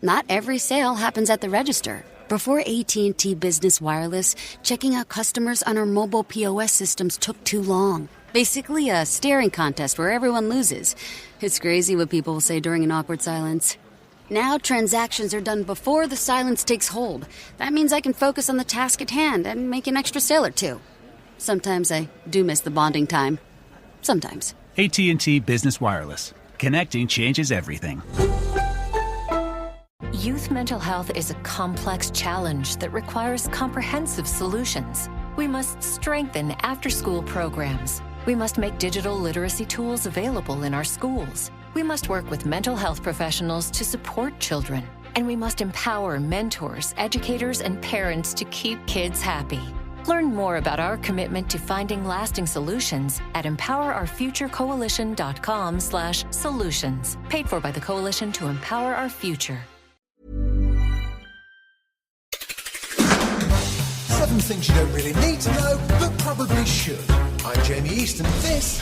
Not every sale happens at the register. Before AT&T Business Wireless, checking out customers on our mobile POS systems took too long. Basically a staring contest where everyone loses. It's crazy what people will say during an awkward silence. Now transactions are done before the silence takes hold. That means I can focus on the task at hand and make an extra sale or two. Sometimes I do miss the bonding time. Sometimes. AT&T Business Wireless. Connecting changes everything. Youth mental health is a complex challenge that requires comprehensive solutions. We must strengthen after-school programs. We must make digital literacy tools available in our schools. We must work with mental health professionals to support children. And we must empower mentors, educators, and parents to keep kids happy. Learn more about our commitment to finding lasting solutions at empowerourfuturecoalition.com/solutions. Paid for by the Coalition to Empower Our Future. 7 things you don't really need to know, but probably should. I'm Jamie East, and this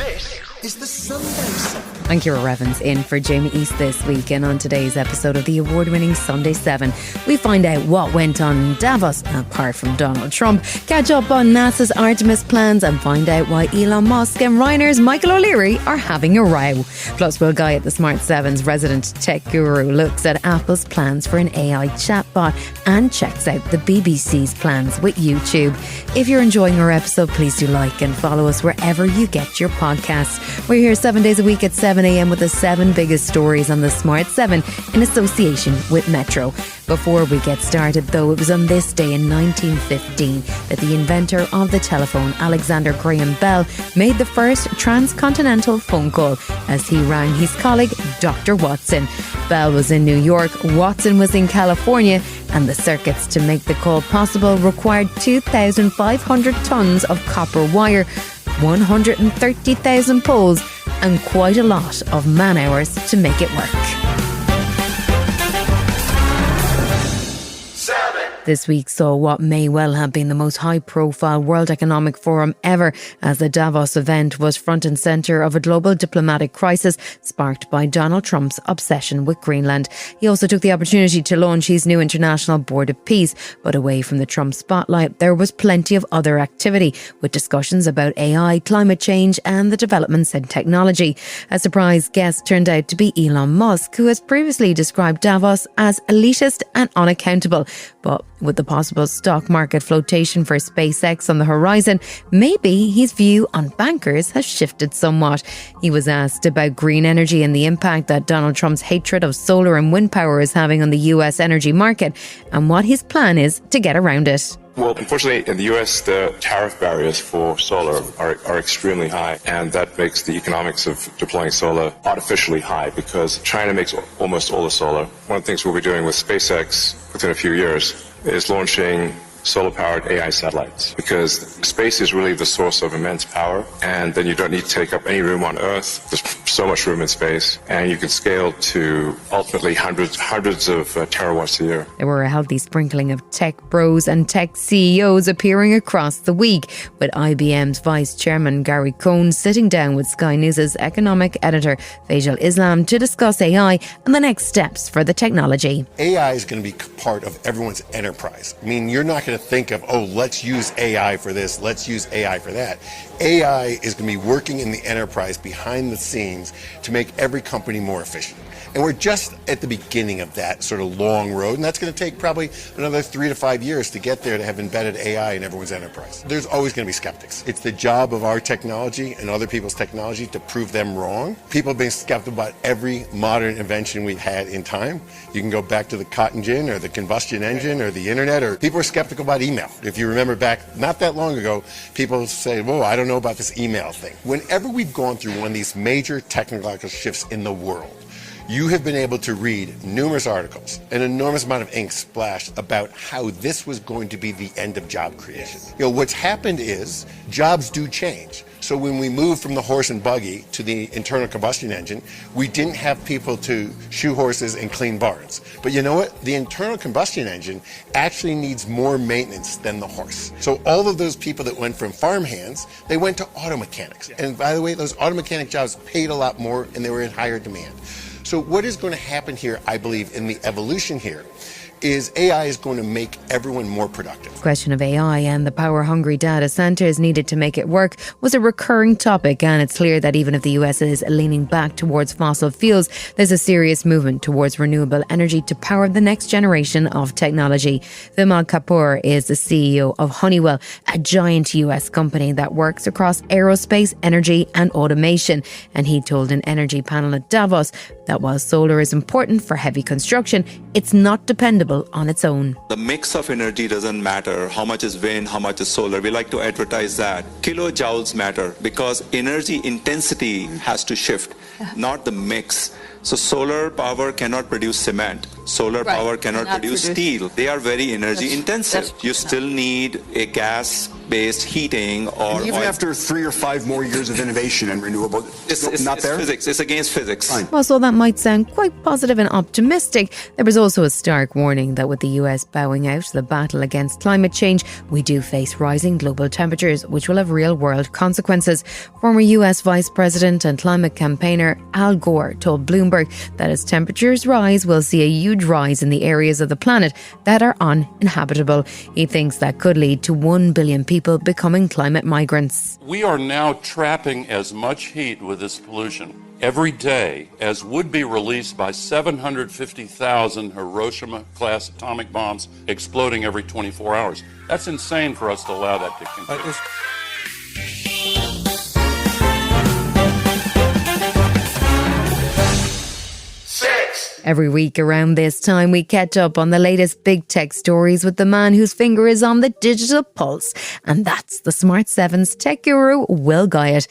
is the Sunday 7. I'm Ciara Evans in for Jamie East this week, and on today's episode of the award-winning Sunday 7, we find out what went on in Davos, apart from Donald Trump, catch up on NASA's Artemis plans, and find out why Elon Musk and Ryanair's Michael O'Leary are having a row. Plus, we'll Guyatt, the Smart 7's resident tech guru, looks at Apple's plans for an AI chatbot and checks out the BBC's plans with YouTube. If you're enjoying our episode, please do like and follow us wherever you get your podcasts. We're here 7 days a week at 7 a.m. with the 7 biggest stories on the Smart 7 in association with Metro. Before we get started, though, it was on this day in 1915 that the inventor of the telephone, Alexander Graham Bell, made the first transcontinental phone call as he rang his colleague, Dr. Watson. Bell was in New York, Watson was in California, and the circuits to make the call possible required 2,500 tons of copper wire, 130,000 poles, and quite a lot of man-hours to make it work. This week saw what may well have been the most high-profile World Economic Forum ever, as the Davos event was front and centre of a global diplomatic crisis sparked by Donald Trump's obsession with Greenland. He also took the opportunity to launch his new International Board of Peace, but away from the Trump spotlight, there was plenty of other activity, with discussions about AI, climate change and the developments in technology. A surprise guest turned out to be Elon Musk, who has previously described Davos as elitist and unaccountable. But with the possible stock market flotation for SpaceX on the horizon, maybe his view on bankers has shifted somewhat. He was asked about green energy and the impact that Donald Trump's hatred of solar and wind power is having on the US energy market, and what his plan is to get around it. Well, unfortunately, in the US, the tariff barriers for solar are extremely high, and that makes the economics of deploying solar artificially high because China makes almost all the solar. One of the things we'll be doing with SpaceX within a few years is launching solar-powered AI satellites, because space is really the source of immense power, and then you don't need to take up any room on Earth. There's so much room in space, and you can scale to ultimately hundreds of terawatts a year. There were a healthy sprinkling of tech bros and tech CEOs appearing across the week, with IBM's Vice Chairman Gary Cohn sitting down with Sky News' economic editor Faisal Islam to discuss AI and the next steps for the technology. AI is going to be part of everyone's enterprise. I mean, you're not going to think of, oh, let's use AI for this, let's use AI for that. AI is going to be working in the enterprise behind the scenes to make every company more efficient. And we're just at the beginning of that sort of long road, and that's going to take probably another 3 to 5 years to get there to have embedded AI in everyone's enterprise. There's always going to be skeptics. It's the job of our technology and other people's technology to prove them wrong. People have been skeptical about every modern invention we've had in time. You can go back to the cotton gin or the combustion engine or the internet, or people were skeptical about email. If you remember back not that long ago, people say, whoa, I don't know about this email thing. Whenever we've gone through one of these major technological shifts in the world, you have been able to read numerous articles, an enormous amount of ink splashed about how this was going to be the end of job creation. You know, what's happened is jobs do change. So when we moved from the horse and buggy to the internal combustion engine, we didn't have people to shoe horses and clean barns. But you know what? The internal combustion engine actually needs more maintenance than the horse. So all of those people that went from farm hands, they went to auto mechanics. And by the way, those auto mechanic jobs paid a lot more and they were in higher demand. So what is going to happen here, I believe, in the evolution here, is AI is going to make everyone more productive. The question of AI and the power-hungry data centres needed to make it work was a recurring topic, and it's clear that even if the US is leaning back towards fossil fuels, there's a serious movement towards renewable energy to power the next generation of technology. Vimal Kapur is the CEO of Honeywell, a giant US company that works across aerospace, energy and automation, and he told an energy panel at Davos that while solar is important for heavy construction, it's not dependable on its own. The mix of energy doesn't matter. How much is wind, how much is solar? We like to advertise that. Kilojoules matter because energy intensity has to shift, not the mix. So solar power cannot produce cement. Solar power cannot produce steel. They are very energy intensive. You still need a gas-based heating or even oil. after 3 or 5 more years of innovation and renewable, It's not there? physics. It's against physics. Fine. Well, so that might sound quite positive and optimistic, there was also a stark warning that with the US bowing out the battle against climate change, we do face rising global temperatures, which will have real-world consequences. Former US Vice President and climate campaigner Al Gore told Bloomberg that as temperatures rise, we'll see a huge rise in the areas of the planet that are uninhabitable. He thinks that could lead to 1 billion people becoming climate migrants. We are now trapping as much heat with this pollution every day as would be released by 750,000 Hiroshima-class atomic bombs exploding every 24 hours. That's insane for us to allow that to continue. Every week around this time, we catch up on the latest big tech stories with the man whose finger is on the digital pulse. And that's the Smart 7's tech guru, Will Guyatt.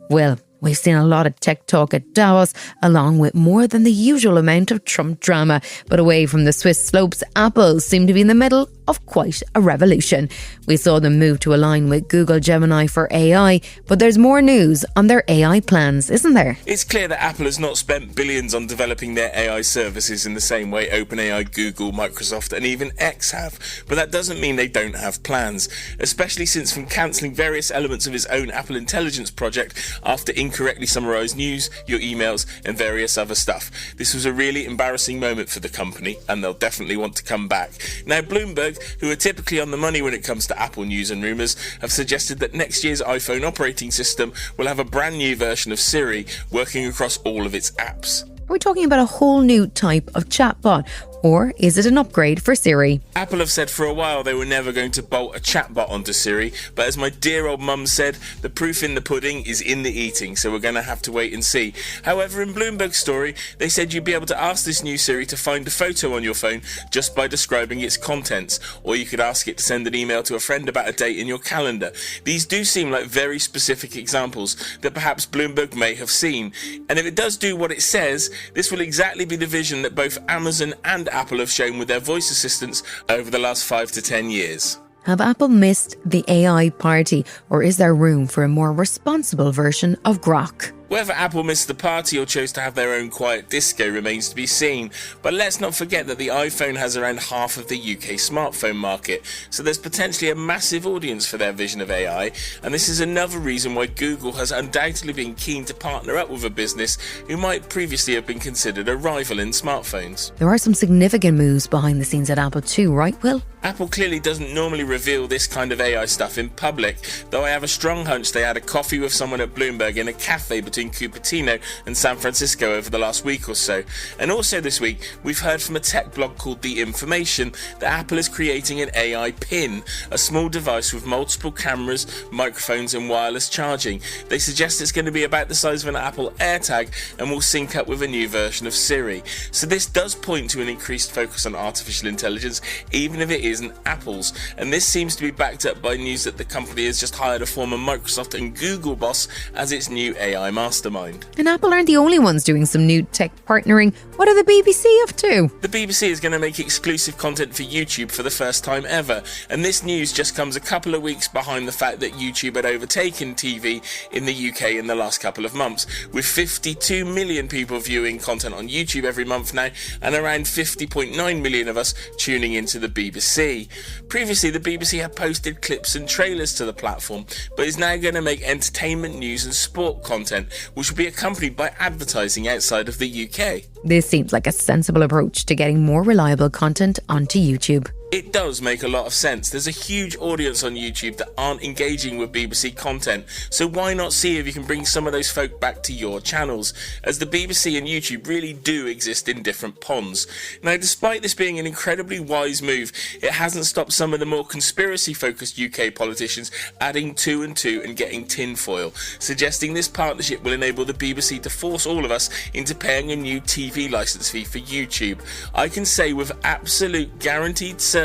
Will, we've seen a lot of tech talk at Davos, along with more than the usual amount of Trump drama. But away from the Swiss slopes, Apple seemed to be in the middle of quite a revolution. We saw them move to align with Google Gemini for AI, but there's more news on their AI plans, isn't there? It's clear that Apple has not spent billions on developing their AI services in the same way OpenAI, Google, Microsoft and even X have. But that doesn't mean they don't have plans, especially since from cancelling various elements of his own Apple Intelligence project after incorrectly summarised news, your emails and various other stuff. This was a really embarrassing moment for the company and they'll definitely want to come back. Now Bloomberg, who are typically on the money when it comes to Apple news and rumours, have suggested that next year's iPhone operating system will have a brand new version of Siri working across all of its apps. Are we talking about a whole new type of chatbot? Or is it an upgrade for Siri? Apple have said for a while they were never going to bolt a chatbot onto Siri, but as my dear old mum said, the proof in the pudding is in the eating, so we're going to have to wait and see. However, in Bloomberg's story, they said you'd be able to ask this new Siri to find a photo on your phone just by describing its contents, or you could ask it to send an email to a friend about a date in your calendar. These do seem like very specific examples that perhaps Bloomberg may have seen, and if it does do what it says, this will exactly be the vision that both Amazon and Apple have shown with their voice assistants over the last 5 to 10 years. Have Apple missed the AI party, or is there room for a more responsible version of Grok? Whether Apple missed the party or chose to have their own quiet disco remains to be seen, but let's not forget that the iPhone has around half of the UK smartphone market, so there's potentially a massive audience for their vision of AI, and this is another reason why Google has undoubtedly been keen to partner up with a business who might previously have been considered a rival in smartphones. There are some significant moves behind the scenes at Apple too, right, Will? Apple clearly doesn't normally reveal this kind of AI stuff in public, though I have a strong hunch they had a coffee with someone at Bloomberg in a cafe between Cupertino and San Francisco over the last week or so. And also this week, we've heard from a tech blog called The Information that Apple is creating an AI pin, a small device with multiple cameras, microphones and wireless charging. They suggest it's going to be about the size of an Apple AirTag and will sync up with a new version of Siri. So this does point to an increased focus on artificial intelligence, even if it isn't Apple's. And this seems to be backed up by news that the company has just hired a former Microsoft and Google boss as its new AI mastermind. And Apple aren't the only ones doing some new tech partnering. What are the BBC up to? The BBC is going to make exclusive content for YouTube for the first time ever, and this news just comes a couple of weeks behind the fact that YouTube had overtaken TV in the UK in the last couple of months, with 52 million people viewing content on YouTube every month now, and around 50.9 million of us tuning into the BBC. BBC. Previously, the BBC had posted clips and trailers to the platform, but is now going to make entertainment, news and sport content, which will be accompanied by advertising outside of the UK. This seems like a sensible approach to getting more reliable content onto YouTube. It does make a lot of sense. There's a huge audience on YouTube that aren't engaging with BBC content, so why not see if you can bring some of those folk back to your channels, as the BBC and YouTube really do exist in different ponds. Now, despite this being an incredibly wise move, it hasn't stopped some of the more conspiracy-focused UK politicians adding two and two and getting tinfoil, suggesting this partnership will enable the BBC to force all of us into paying a new TV licence fee for YouTube. I can say with absolute guaranteed certainty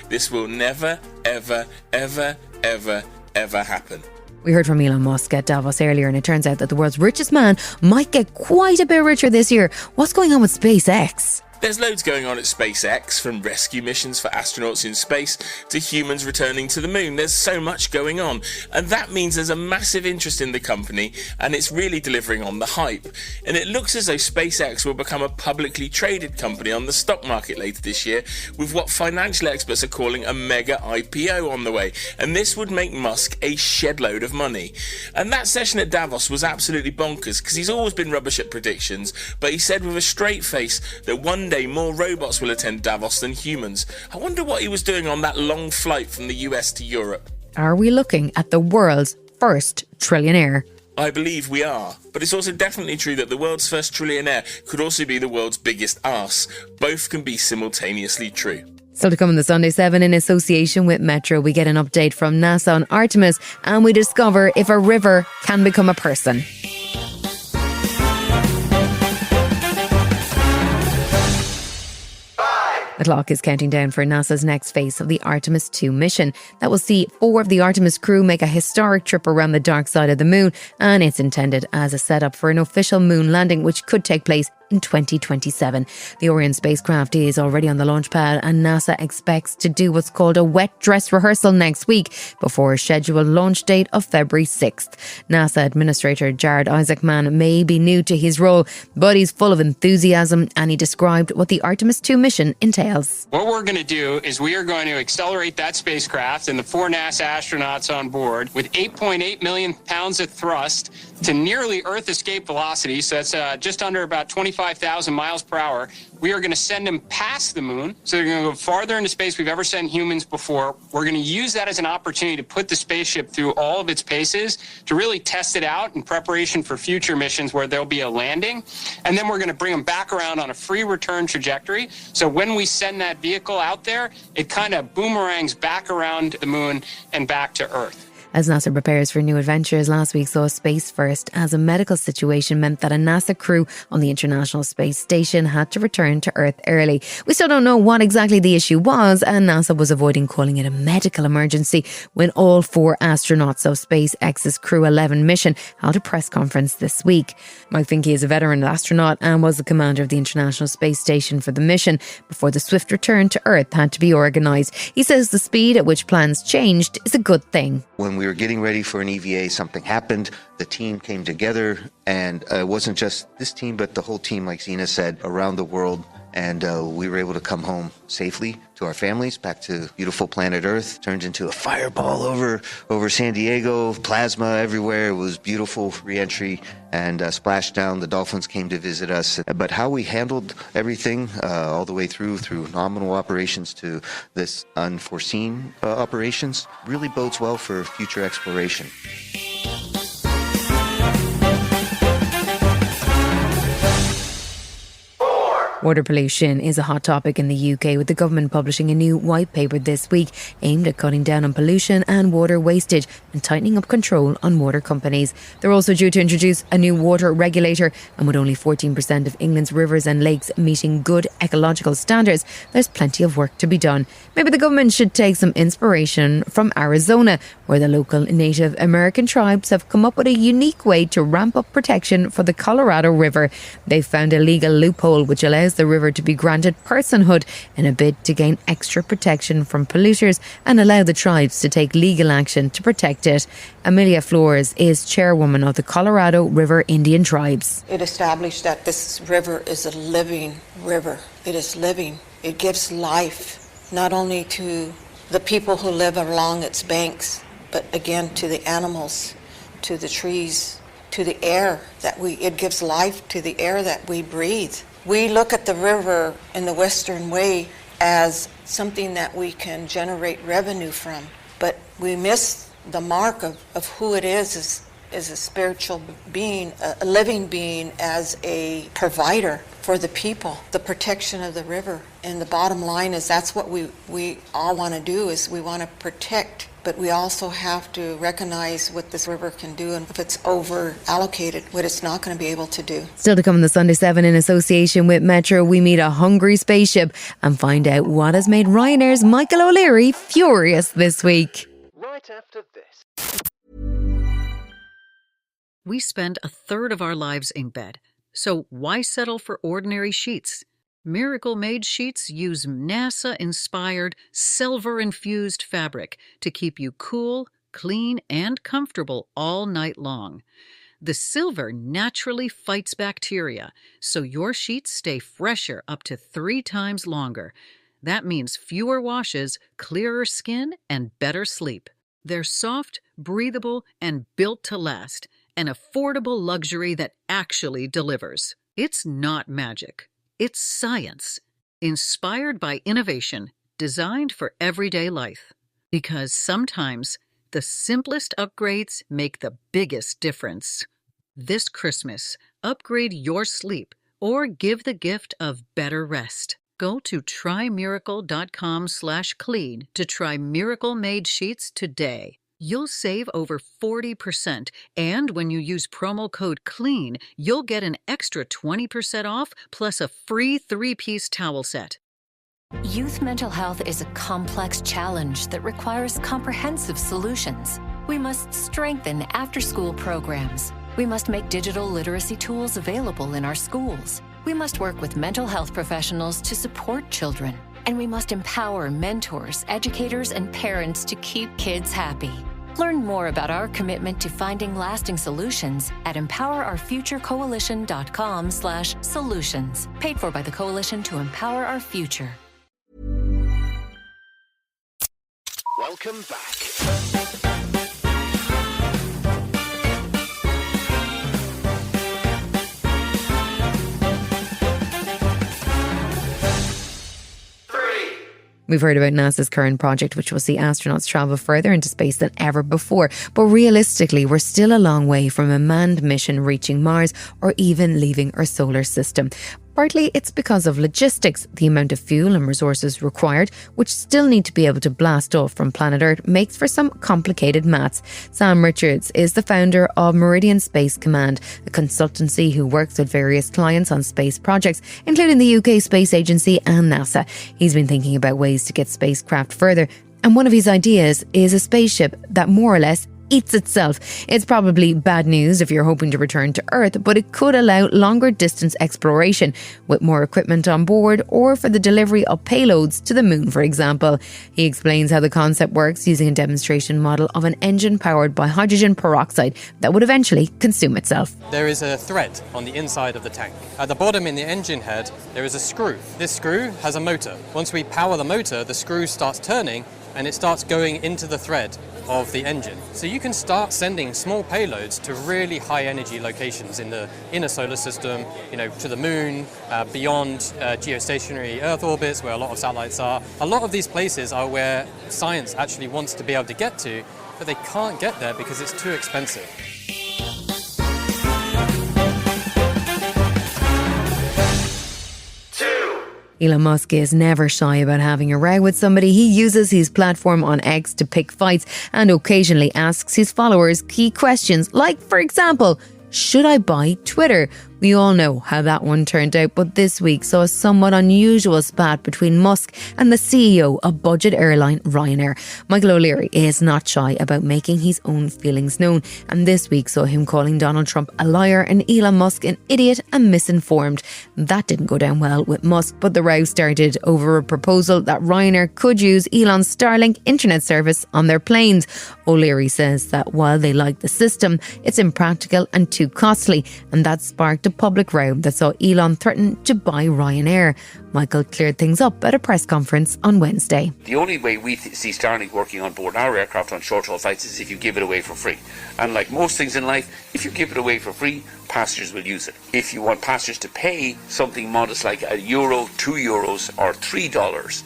this will never, ever, ever, ever, ever happen. We heard from Elon Musk at Davos earlier, and it turns out that the world's richest man might get quite a bit richer this year. What's going on with SpaceX? There's loads going on at SpaceX, from rescue missions for astronauts in space to humans returning to the moon. There's so much going on, and that means there's a massive interest in the company, and it's really delivering on the hype. And it looks as though SpaceX will become a publicly traded company on the stock market later this year, with what financial experts are calling a mega IPO on the way, and this would make Musk a shed-load of money. And that session at Davos was absolutely bonkers, because he's always been rubbish at predictions, but he said with a straight face that one day more robots will attend Davos than humans. I wonder what he was doing on that long flight from the US to Europe. Are we looking at the world's first trillionaire? I believe we are, but it's also definitely true that the world's first trillionaire could also be the world's biggest arse. Both can be simultaneously true. Still to come on the Sunday 7, in association with Metro, we get an update from NASA on Artemis, and we discover if a river can become a person. The clock is counting down for NASA's next phase of the Artemis 2 mission. That will see 4 of the Artemis crew make a historic trip around the dark side of the moon, and it's intended as a setup for an official moon landing, which could take place in 2027. The Orion spacecraft is already on the launch pad, and NASA expects to do what's called a wet dress rehearsal next week before a scheduled launch date of February 6th. NASA Administrator Isaacman may be new to his role, but he's full of enthusiasm, and he described what the Artemis 2 mission entails. What we're going to do is we are going to accelerate that spacecraft and the 4 NASA astronauts on board with 8.8 million pounds of thrust to nearly Earth escape velocity, so that's just under about 25,000 miles per hour. We are going to send them past the moon, so they're going to go farther into space we've ever sent humans before. We're going to use that as an opportunity to put the spaceship through all of its paces to really test it out in preparation for future missions where there'll be a landing. And then we're going to bring them back around on a free return trajectory. So when we send that vehicle out there, it kind of boomerangs back around the moon and back to Earth. As NASA prepares for new adventures, last week saw a space first, as a medical situation meant that a NASA crew on the International Space Station had to return to Earth early. We still don't know what exactly the issue was, and NASA was avoiding calling it a medical emergency when all 4 astronauts of SpaceX's Crew 11 mission held a press conference this week. Fincke is a veteran astronaut and was the commander of the International Space Station for the mission before the swift return to Earth had to be organised. He says the speed at which plans changed is a good thing. When we were getting ready for an EVA, something happened. The team came together, and it wasn't just this team, but the whole team, like Zena said, around the world. And we were able to come home safely to our families, back to beautiful planet Earth. Turned into a fireball over San Diego, plasma everywhere. It was beautiful re-entry and splashdown. The dolphins came to visit us. But how we handled everything all the way through nominal operations to this unforeseen operations really bodes well for future exploration. Water pollution is a hot topic in the UK, with the government publishing a new white paper this week aimed at cutting down on pollution and water wastage and tightening up control on water companies. They're also due to introduce a new water regulator, and with only 14% of England's rivers and lakes meeting good ecological standards, there's plenty of work to be done. Maybe the government should take some inspiration from Arizona, where the local Native American tribes have come up with a unique way to ramp up protection for the Colorado River. They've found a legal loophole which allows the river to be granted personhood in a bid to gain extra protection from polluters and allow the tribes to take legal action to protect it. Amelia Flores is chairwoman of the Colorado River Indian Tribes. It established that this river is a living river. It is living. It gives life. not only to the people who live along its banks, but again to the animals, to the trees, to the air it gives life to the air that we breathe. We look at the river in the Western way as something that we can generate revenue from, but we miss the mark of who it is as a spiritual being, a living being, as a provider for the people, the protection of the river. And the bottom line is that's what we all want to do, is we want to protect, but we also have to recognize what this river can do, and if it's over allocated, what it's not going to be able to do. Still to come on the Sunday 7 in association with Metro, we meet a hungry spaceship and find out what has made Ryanair's Michael O'Leary furious this week. Right after this. We spend a third of our lives in bed, so why settle for ordinary sheets? Miracle-Made sheets use NASA-inspired, silver-infused fabric to keep you cool, clean, and comfortable all night long. The silver naturally fights bacteria, so your sheets stay fresher up to 3 times longer. That means fewer washes, clearer skin, and better sleep. They're soft, breathable, and built to last. An affordable luxury that actually delivers. It's not magic. It's science. Inspired by innovation, designed for everyday life. Because sometimes the simplest upgrades make the biggest difference. This Christmas, upgrade your sleep or give the gift of better rest. Go to trymiracle.com/clean to try Miracle-Made sheets today. You'll save over 40%, and when you use promo code CLEAN, you'll get an extra 20% off plus a free 3-piece towel set. Youth mental health is a complex challenge that requires comprehensive solutions. We must strengthen after-school programs. We must make digital literacy tools available in our schools. We must work with mental health professionals to support children. And we must empower mentors, educators, and parents to keep kids happy. Learn more about our commitment to finding lasting solutions at empowerourfuturecoalition.com/solutions. Paid for by the Coalition to Empower Our Future. Welcome back. We've heard about NASA's current project, which will see astronauts travel further into space than ever before. But realistically, we're still a long way from a manned mission reaching Mars or even leaving our solar system. Partly it's because of logistics. The amount of fuel and resources required, which still need to be able to blast off from planet Earth, makes for some complicated maths. Sam Richards is the founder of Meridian Space Command, a consultancy who works with various clients on space projects, including the UK Space Agency and NASA. He's been thinking about ways to get spacecraft further, and one of his ideas is a spaceship that more or less eats itself. It's probably bad news if you're hoping to return to Earth, but it could allow longer distance exploration with more equipment on board, or for the delivery of payloads to the moon, for example. He explains how the concept works using a demonstration model of an engine powered by hydrogen peroxide that would eventually consume itself. There is a thread on the inside of the tank. At the bottom in the engine head, there is a screw. This screw has a motor. Once we power the motor, the screw starts turning and it starts going into the thread of the engine. So you can start sending small payloads to really high energy locations in the inner solar system, to the moon, beyond geostationary Earth orbits where a lot of satellites are. A lot of these places are where science actually wants to be able to get to, but they can't get there because it's too expensive. Elon Musk is never shy about having a row with somebody. He uses his platform on X to pick fights and occasionally asks his followers key questions, like, for example, should I buy Twitter? We all know how that one turned out, but this week saw a somewhat unusual spat between Musk and the CEO of budget airline Ryanair. Michael O'Leary is not shy about making his own feelings known, and this week saw him calling Donald Trump a liar and Elon Musk an idiot and misinformed. That didn't go down well with Musk, but the row started over a proposal that Ryanair could use Elon's Starlink internet service on their planes. O'Leary says that while they like the system, it's impractical and too costly, and that sparked sparked a public row that saw Elon threaten to buy Ryanair. Michael cleared things up at a press conference on Wednesday. The only way we see Starlink working on board our aircraft on short-haul flights is if you give it away for free. And like most things in life, if you give it away for free, passengers will use it. If you want passengers to pay something modest like €1, €2 or $3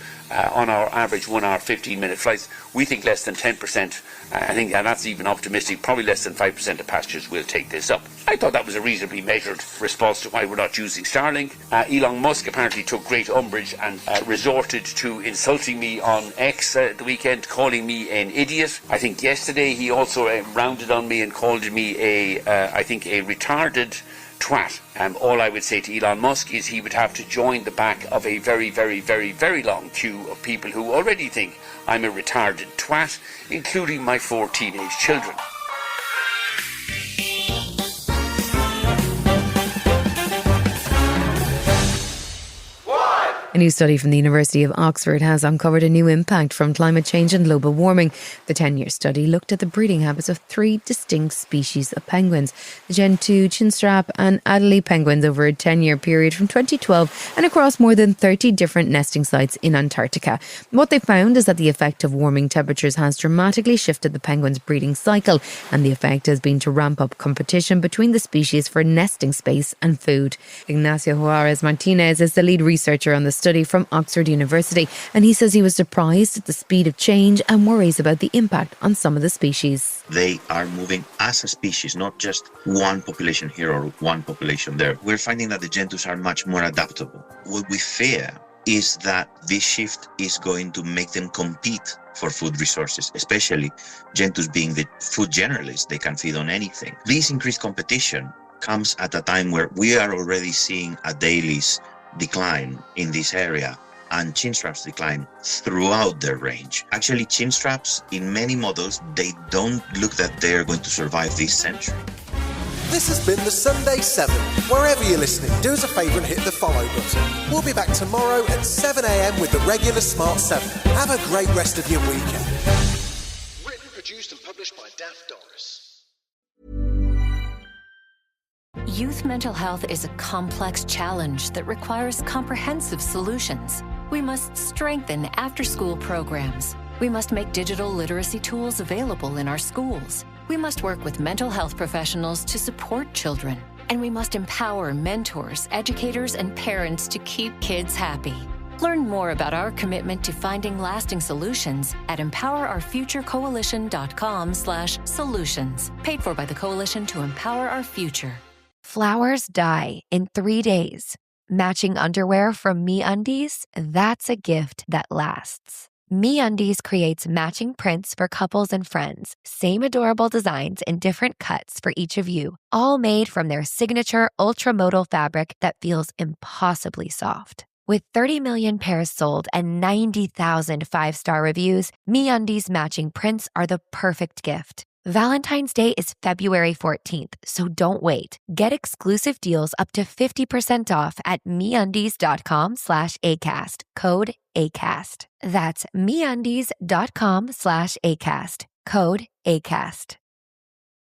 on our average 1 hour 15-minute flights, we think less than 10%, I think, and that's even optimistic, probably less than 5% of passengers will take this up. I thought that was a reasonably measured response to why we're not using Starlink. Elon Musk apparently took great umbrage and resorted to insulting me on X the weekend, calling me an idiot. I think yesterday he also rounded on me and called me a retarded twat. All I would say to Elon Musk is he would have to join the back of a very, very, very, very long queue of people who already think I'm a retarded twat, including my 4 teenage children. A new study from the University of Oxford has uncovered a new impact from climate change and global warming. The 10-year study looked at the breeding habits of 3 distinct species of penguins, the Gen 2 chinstrap and Adelie penguins, over a 10-year period from 2012 and across more than 30 different nesting sites in Antarctica. What they found is that the effect of warming temperatures has dramatically shifted the penguins' breeding cycle, and the effect has been to ramp up competition between the species for nesting space and food. Ignacio Juarez Martinez is the lead researcher on the study from Oxford University, and he says he was surprised at the speed of change and worries about the impact on some of the species. They are moving as a species, not just one population here or one population there. We're finding that the Gen 2s are much more adaptable. What we fear is that this shift is going to make them compete for food resources, especially Gen 2s being the food generalists. They can feed on anything. This increased competition comes at a time where we are already seeing Adelies decline in this area and chinstraps decline throughout their range. Actually, chinstraps in many models, they don't look that they're going to survive this century. This has been the Sunday 7. Wherever you're listening, do us a favour and hit the follow button. We'll be back tomorrow at 7 a.m. with the regular Smart 7. Have a great rest of your weekend. Written, produced and published by Daft Doris. Youth mental health is a complex challenge that requires comprehensive solutions. We must strengthen after-school programs. We must make digital literacy tools available in our schools. We must work with mental health professionals to support children. And we must empower mentors, educators, and parents to keep kids happy. Learn more about our commitment to finding lasting solutions at empowerourfuturecoalition.com/solutions. Paid for by the Coalition to Empower Our Future. Flowers die in 3 days. Matching underwear from MeUndies? That's a gift that lasts. MeUndies creates matching prints for couples and friends. Same adorable designs in different cuts for each of you. All made from their signature ultramodal fabric that feels impossibly soft. With 30 million pairs sold and 90,000 5-star reviews, MeUndies matching prints are the perfect gift. Valentine's Day is February 14th, so don't wait. Get exclusive deals up to 50% off at MeUndies.com/ACAST. Code ACAST. That's MeUndies.com/ACAST. Code ACAST.